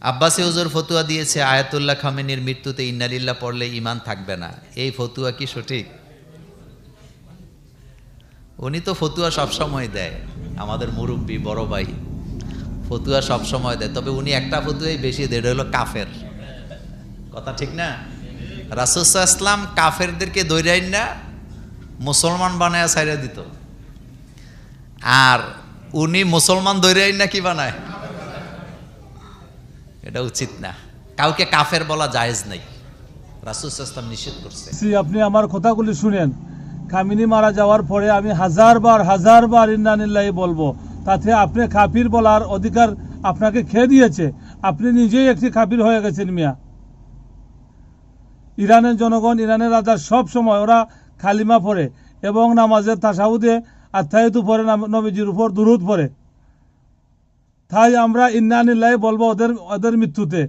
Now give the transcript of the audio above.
আব্বাসী হুজুর ফতুয়া দিয়েছে আয়াতুল্লাহ খামেনির মৃত্যুতে ইন্নালিল্লাহ পড়লে ঈমান থাকবে না, এই ফতুয়া কি সঠিক? উনি তো ফতুয়া সবসময় দেয়, আমাদের মুরব্বী বড় ভাই ফতুয়া সবসময় দেয়, তবে উনি একটা ফতুয়াই বেশি দেয়, এটা হলো কাফের কথা, ঠিক না? রাসূল সাল্লাল্লাহু আলাইহি ওয়াসাল্লাম কাফেরদেরকে দৈরাইন না মুসলমান বানায় ছাইরা দিত, আর উনি মুসলমান দৈরাইন না কি বানায়? এটা উচিত না, কাউকে কাফের বলা জায়েজ নাই, রাসূল সাল্লাল্লাহু আলাইহি ওয়াসাল্লাম নিষেধ করছে। আপনি আমার কথাগুলি শুনেন, খামিনি মারা যাওয়ার পরে আমি হাজার বার ইন্না লিল্লাহি বলবো, তাতে আপনি কাফির বলার অধিকার আপনাকে খেয়ে দিয়েছে, আপনি নিজেই একটি কাফির হয়ে গেছেন মিয়া। ইরানের জনগণ, ইরানের রাজা সব সময় ওরা কালিমা পড়ে এবং নামাজের তাশাহুদে আত্তাহিয়াতু পড়ে, নবীজির উপর দুরূদ পড়ে, তাই আমরা ইন্না লিল্লাহি বলবো ওদের মৃত্যুতে।